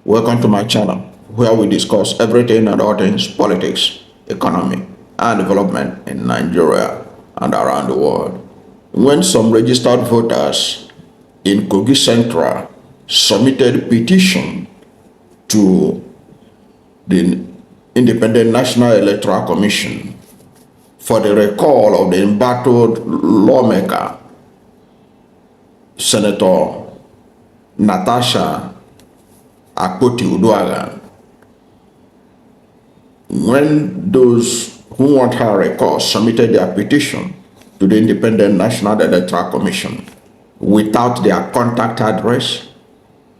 Welcome to my channel, where we discuss everything and all things politics, economy, and development in Nigeria and around the world. When some registered voters in Kogi Central submitted petition to the Independent National Electoral Commission for the recall of the embattled lawmaker, Senator Natasha when those who want her recall submitted their petition to the Independent National Electoral Commission without their contact address,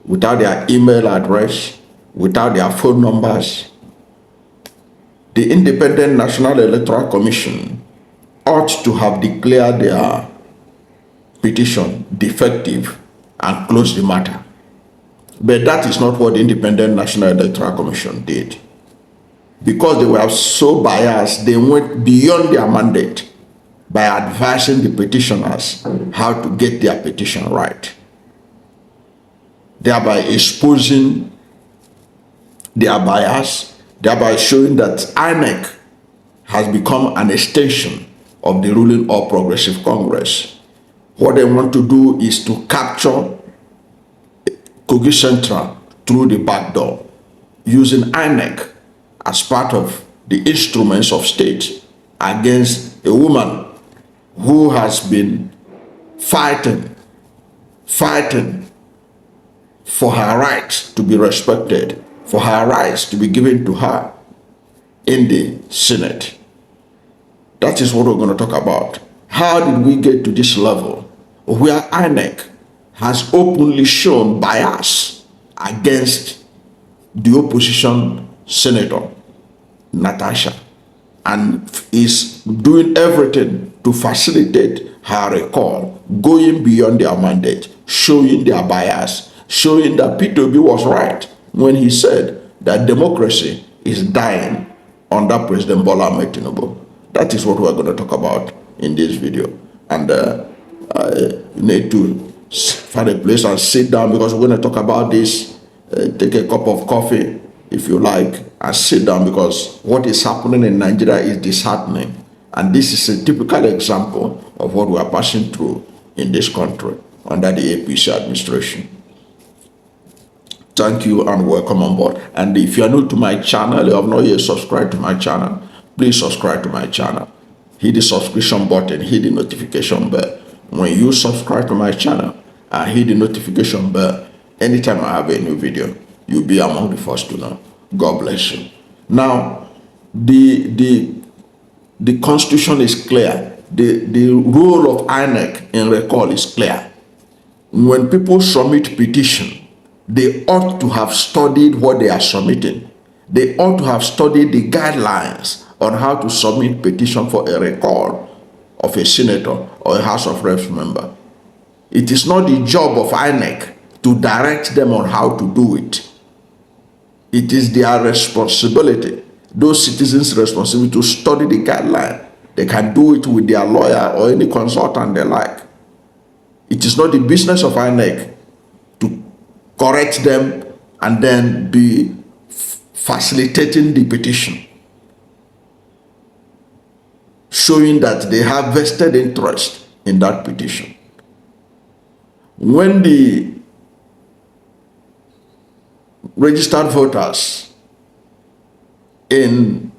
without their email address, without their phone numbers, the Independent National Electoral Commission ought to have declared their petition defective and closed the matter. But that is not what the Independent National Electoral Commission did. Because they were so biased, they went beyond their mandate by advising the petitioners how to get their petition right, thereby exposing their bias, thereby showing that INEC has become an extension of the ruling All Progressive Congress. What they want to do is to capture Kogi Central through the back door, using INEC as part of the instruments of state against a woman who has been fighting for her rights to be respected, for her rights to be given to her in the Senate. That is what we're going to talk about. How did we get to this level where INEC has openly shown bias against the opposition senator, Natasha, and is doing everything to facilitate her recall, going beyond their mandate, showing their bias, showing that P2B was right when he said that democracy is dying under President Bola Ahmed Tinubu. That is what we're going to talk about in this video. And you need to find a place and sit down, because we're going to talk about this. Take a cup of coffee if you like and sit down, because what is happening in Nigeria is disheartening, and this is a typical example of what we are passing through in this country under the APC administration. Thank you and welcome on board. And if you are new to my channel, you have not yet subscribed to my channel, please subscribe to my channel. Hit the subscription button, hit the notification bell. When you subscribe to my channel and hit the notification bell, anytime I have a new video, you'll be among the first to know. God bless you. Now, the constitution is clear. The role of INEC in recall is clear. When people submit petition, they ought to have studied what they are submitting. They ought to have studied the guidelines on how to submit petition for a recall of a senator or a House of Reps member. It is not the job of INEC to direct them on how to do it. It is their responsibility, those citizens' responsibility, to study the guideline. They can do it with their lawyer or any consultant they like. It is not the business of INEC to correct them and then be facilitating the petition, showing that they have vested interest in that petition. When the registered voters in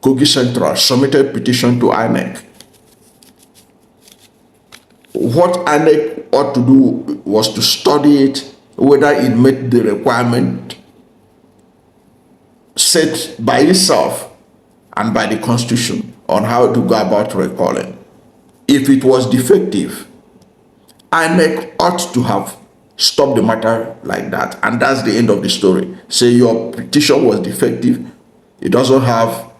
Kogi Central submitted petition to INEC, what INEC ought to do was to study it, whether it met the requirement set by itself and by the Constitution on how to go about recalling. If it was defective, INEC ought to have stopped the matter like that, and that's the end of the story. Say your petition was defective, it doesn't have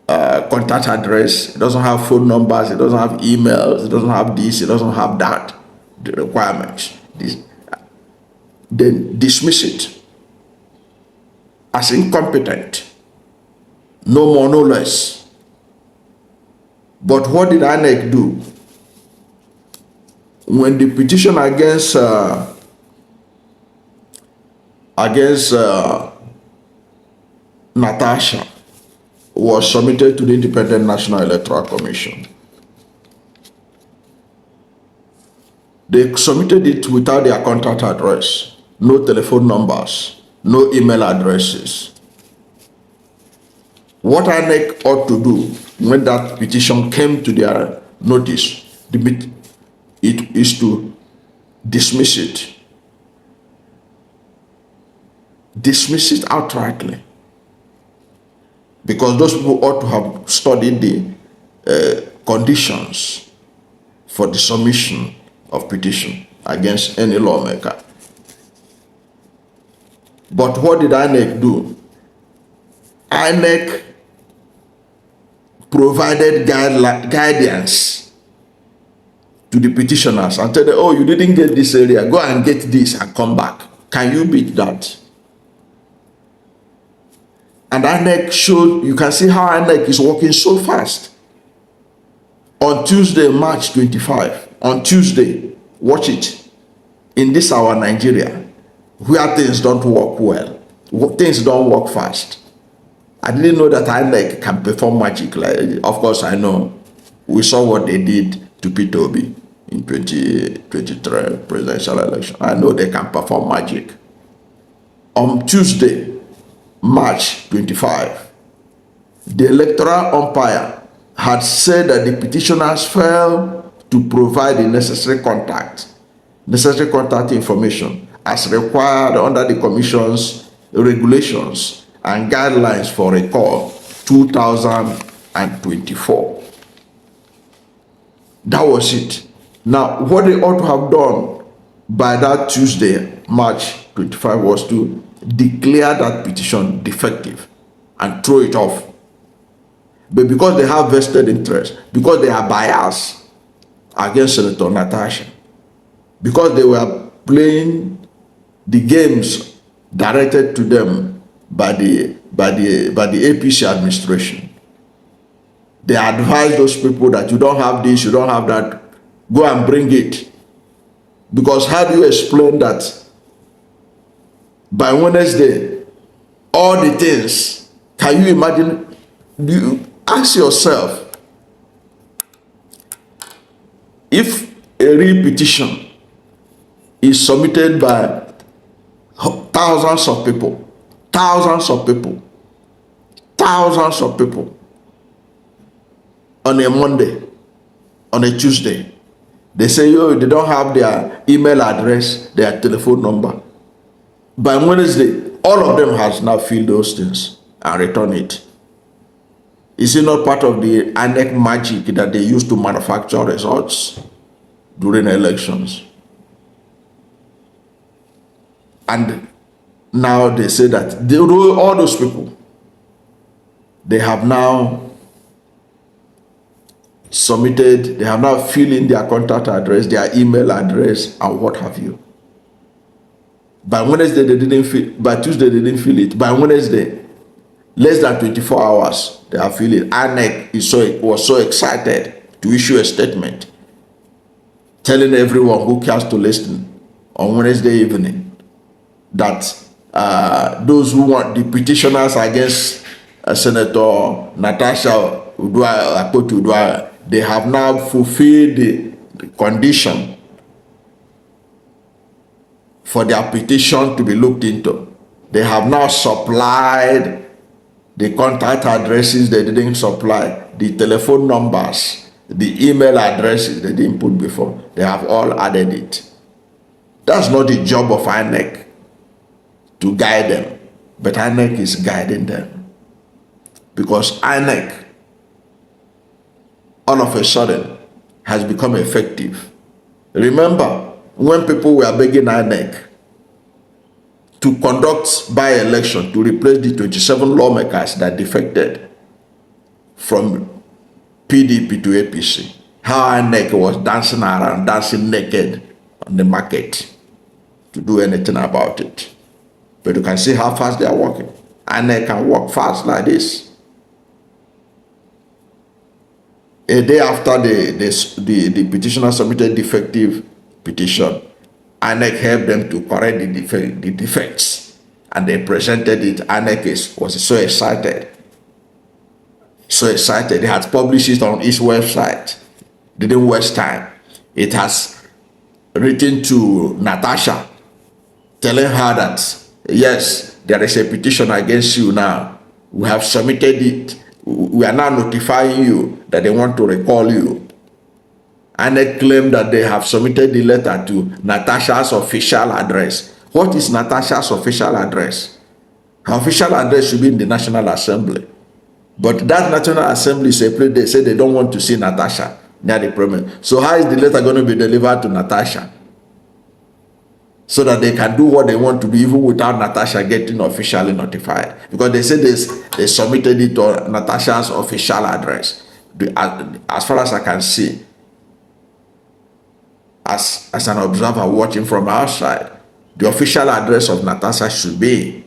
contact address, it doesn't have phone numbers, it doesn't have emails, it doesn't have this, it doesn't have that, the requirements. Then dismiss it as incompetent, no more, no less. But what did INEC do? When the petition against against Natasha was submitted to the Independent National Electoral Commission. They submitted it without their contact address, no telephone numbers, no email addresses. What INEC ought to do when that petition came to their notice, it is to dismiss it. Dismiss it outrightly. Because those people ought to have studied the conditions for the submission of petition against any lawmaker. But what did INEC do? INEC provided guidance to the petitioners and tell them, oh, you didn't get this area, go and get this and come back. Can you beat that? And INEC showed, you can see how INEC is working so fast. On Tuesday, March 25, on Tuesday, watch it, in this our Nigeria, where things don't work well, things don't work fast. I didn't know that INEC can perform magic. Like, of course, I know. We saw what they did to Peter Obi in 2023 presidential election. I know they can perform magic. On Tuesday, March 25, the electoral umpire had said that the petitioners failed to provide the necessary contact information as required under the Commission's regulations and guidelines for recall 2024. That was it. Now, what they ought to have done by that Tuesday, March 25, was to declare that petition defective and throw it off. But because they have vested interest, because they are biased against Senator Natasha, because they were playing the games directed to them by the APC administration, they advise those people that you don't have this, you don't have that, go and bring it. Because how do you explain that by Wednesday, all the things, can you imagine? Do you ask yourself, if a real petition is submitted by thousands of people on a Monday, on a Tuesday, they say, yo, they don't have their email address, their telephone number. By Wednesday, all of them has now filled those things and return it. Is it not part of the INEC magic that they use to manufacture results during elections? And now they say that all those people, they have now submitted, they have now filled in their contact address, their email address, and what have you. By Wednesday, they didn't fill, by Tuesday, they didn't fill it. By Wednesday, less than 24 hours, they have filled it. INEC was so excited to issue a statement telling everyone who cares to listen on Wednesday evening that those who want the petitioners against Senator Natasha Udwaya, they have now fulfilled the condition for their petition to be looked into. They have now supplied the contact addresses they didn't supply, the telephone numbers, the email addresses they didn't put before. They have all added it. That's not the job of INEC to guide them, but INEC is guiding them. Because INEC, all of a sudden, has become effective. Remember, when people were begging INEC to conduct by-election to replace the 27 lawmakers that defected from PDP to APC, how INEC was dancing around, dancing naked on the market to do anything about it. But you can see how fast they are working. INEC can work fast like this. A day after the petitioner submitted defective petition, INEC helped them to correct the defects and they presented it. INEC was so excited. So excited. They had published it on its website. Didn't waste time. It has written to Natasha, telling her that, yes, there is a petition against you now. We have submitted it. We are now notifying you that they want to recall you. And they claim that they have submitted the letter to Natasha's official address. What is Natasha's official address? Her official address should be in the National Assembly. But that National Assembly is a place they say they don't want to see Natasha near the parliament. So how is the letter going to be delivered to Natasha? So that they can do what they want to do even without Natasha getting officially notified. Because they say they submitted it to Natasha's official address. As far as I can see, as an observer watching from outside, the official address of Natasha should be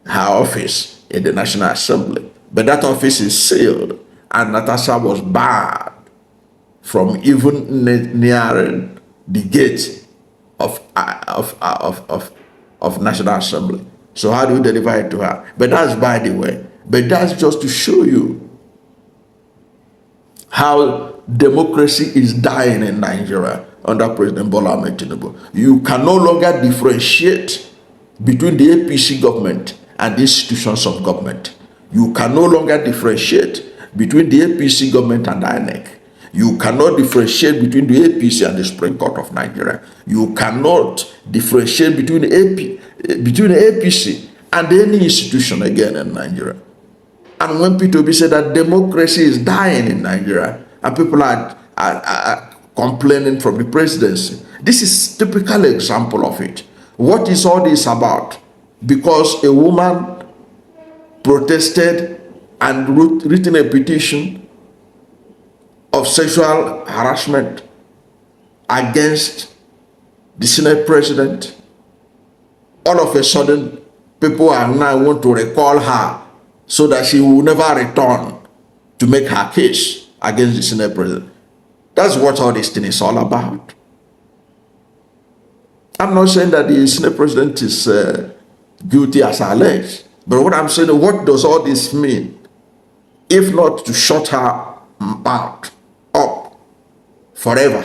her office in the National Assembly. But that office is sealed, and Natasha was barred from even nearing the gate of National Assembly. So how do you deliver it to her? But that's by the way. But that's just to show you how democracy is dying in Nigeria under President Bola Ahmed Tinubu. You can no longer differentiate between the APC government and the institutions of government. You can no longer differentiate between the APC government and the INEC. You cannot differentiate between the APC and the Supreme Court of Nigeria. You cannot differentiate between the APC and any institution again in Nigeria. And when P2B said that democracy is dying in Nigeria and people are complaining from the presidency, this is a typical example of it. What is all this about? Because a woman protested and written a petition of sexual harassment against the Senate president. All of a sudden, people are now want to recall her so that she will never return to make her case against the Senate president. That's what all this thing is all about. I'm not saying that the Senate president is guilty as alleged, but what I'm saying, what does all this mean? If not to shut her mouth up forever,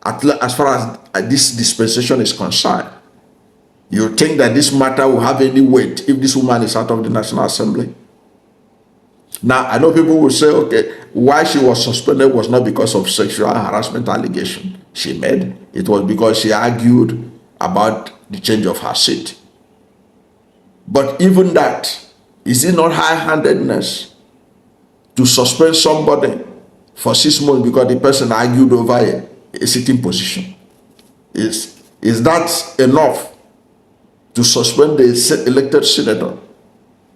as far as this dispensation is concerned. You think that this matter will have any weight if this woman is out of the National Assembly? Now, I know people will say, okay, why she was suspended was not because of sexual harassment allegation she made. It was because she argued about the change of her seat. But even that, is it not high-handedness to suspend somebody for 6 months because the person argued over a sitting position? Is that enough to suspend the elected senator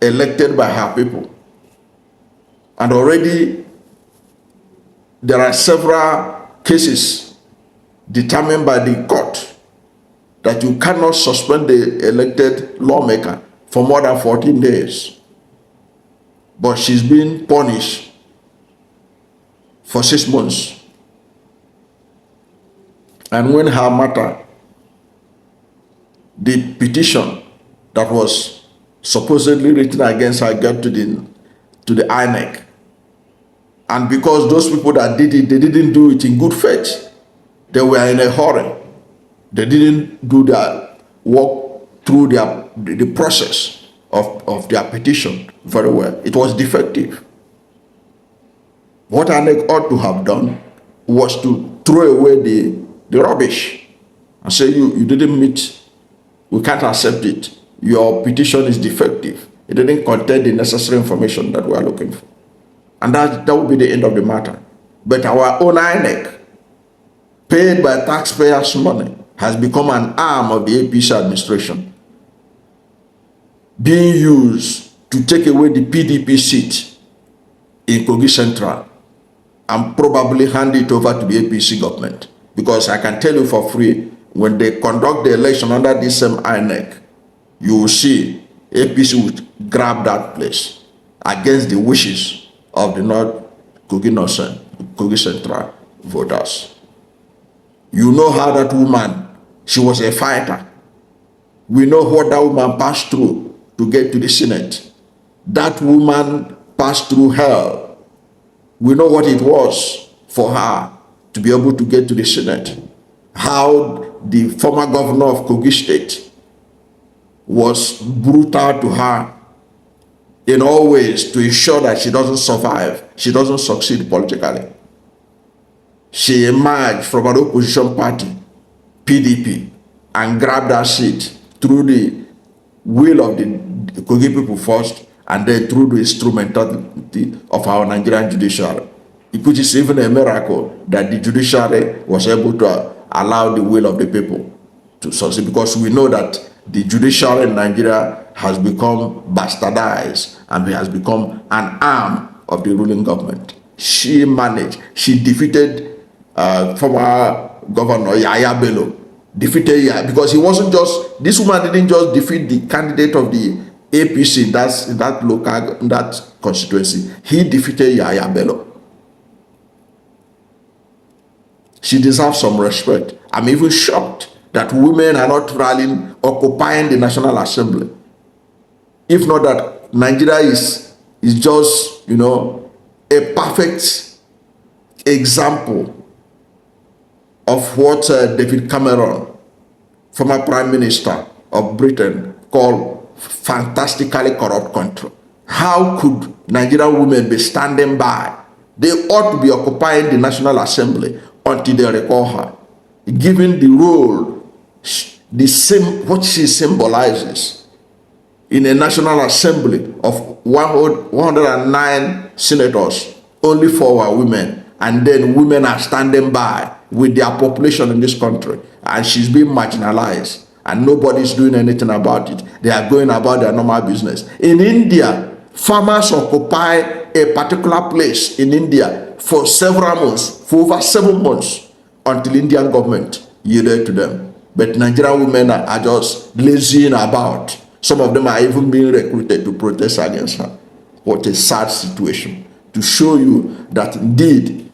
elected by her people? And already there are several cases determined by the court that you cannot suspend the elected lawmaker for more than 14 days. But she's been punished for 6 months. And when her matter, the petition that was supposedly written against her got to the INEC, and because those people that did it, they didn't do it in good faith. They were in a hurry. They didn't do their work through the process of their petition very well. It was defective. What INEC ought to have done was to throw away the rubbish and say, you didn't meet, we can't accept it. Your petition is defective. It didn't contain the necessary information that we are looking for. And that would be the end of the matter. But our own INEC, paid by taxpayers' money, has become an arm of the APC administration, being used to take away the PDP seat in Kogi Central and probably hand it over to the APC government. Because I can tell you for free, when they conduct the election under this same INEC, you will see APC would grab that place against the wishes of the North Kogi Central voters. You know how that woman, she was a fighter. We know what that woman passed through to get to the Senate. That woman passed through hell. We know what it was for her to be able to get to the Senate. How the former governor of Kogi State was brutal to her in all ways to ensure that she doesn't survive, she doesn't succeed politically. She emerged from an opposition party, PDP, and grabbed that seat through the will of the Kogi people first, and then through the instrumentality of our Nigerian judiciary, which is even a miracle that the judiciary was able to allow the will of the people to succeed, because we know that the judiciary in Nigeria has become bastardized and has become an arm of the ruling government. She managed, she defeated former governor Yaya Bello, defeated Yaya, because he wasn't just, this woman didn't just defeat the candidate of the APC in that local, in that constituency. He defeated Yaya Bello. She deserves some respect. I'm even shocked that women are not rallying, occupying the National Assembly. If not that Nigeria is just, you know, a perfect example of what David Cameron, former Prime Minister of Britain, called fantastically corrupt country. How could Nigerian women be standing by? They ought to be occupying the National Assembly until they recall her, given the role, what she symbolizes in a National Assembly of 109 senators. Only 4 are women, and then women are standing by with their population in this country, and she's being marginalized, and nobody's doing anything about it. They are going about their normal business. In India, farmers occupy a particular place in India for several months, for over 7 months, until Indian government yielded to them. But Nigerian women are just lazying about. Some of them are even being recruited to protest against her. What a sad situation. To show you that indeed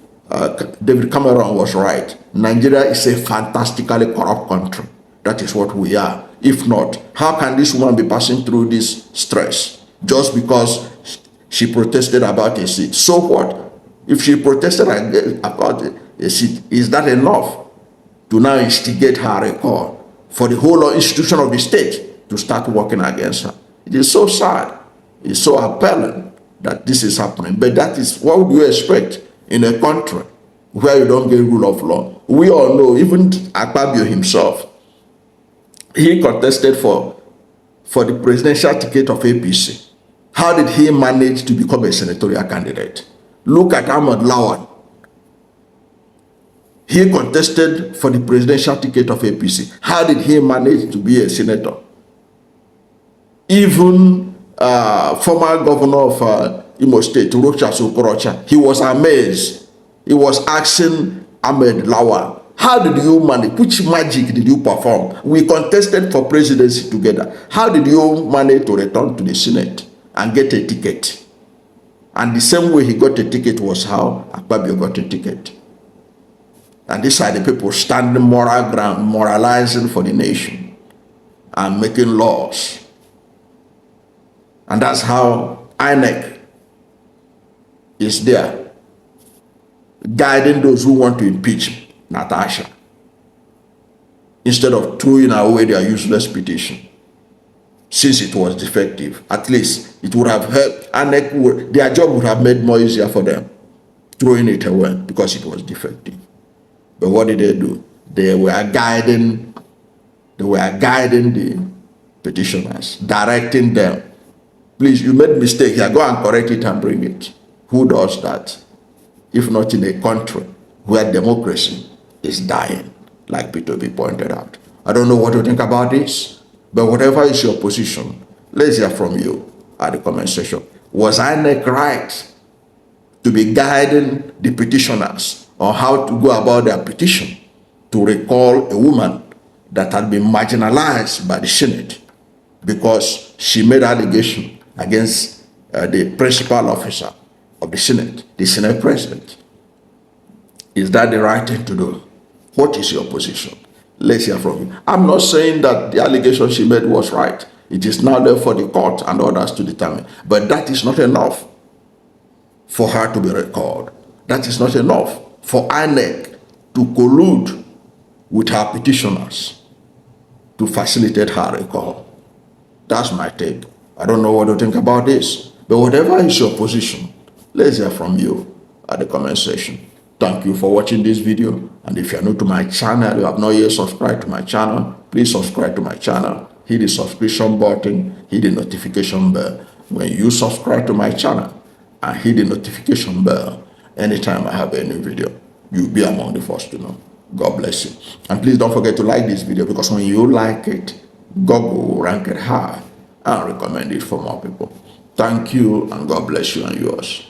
David Cameron was right. Nigeria is a fantastically corrupt country. That is what we are. If not, how can this woman be passing through this stress just because she protested about a seat? So what? If she protested about a seat, is that enough to now instigate her recall for the whole institution of the state to start working against her? It is so sad. It's so appalling that this is happening. But that is what would you expect in a country where you don't get rule of law? We all know, even Akpabio himself, he contested for the presidential ticket of APC. How did he manage to become a senatorial candidate? Look at Ahmed Lawan. He contested for the presidential ticket of APC. How did he manage to be a senator? Even former governor of Imo State, Rochas Okorocha, he was amazed. He was asking Ahmed Lawan, how did you manage? Which magic did you perform? We contested for presidency together. How did you manage to return to the Senate and get a ticket? And the same way he got a ticket was how Akpabio got a ticket. And these are the people standing moral ground, moralizing for the nation and making laws. And that's how INEC is there, guiding those who want to impeach Natasha, instead of throwing away their useless petition. Since it was defective, at least it would have helped, and their job would have made more easier for them, throwing it away because it was defective. But what did they do? They were guiding the petitioners, directing them. Please, you made a mistake here, go and correct it and bring it. Who does that? If not in a country where democracy is dying, like P2B pointed out. I don't know what you think about this, but whatever is your position, let's hear from you at the comment section. Was INEC right to be guiding the petitioners on how to go about their petition to recall a woman that had been marginalized by the Senate because she made allegation against the principal officer of the Senate president? Is that the right thing to do? What is your position? Let's hear from you. I'm not saying that the allegation she made was right. It is now there for the court and others to determine. But that is not enough for her to be recalled. That is not enough for INEC to collude with her petitioners to facilitate her recall. That's my take. I don't know what you think about this, but whatever is your position, let's hear from you at the comment section. Thank you for watching this video, and if you are new to my channel, you have not yet subscribed to my channel, please subscribe to my channel, hit the subscription button, hit the notification bell. When you subscribe to my channel and hit the notification bell, anytime I have a new video, you'll be among the first to know. God bless you. And please don't forget to like this video, because when you like it, Google will rank it high and recommend it for more people. Thank you, and God bless you and yours.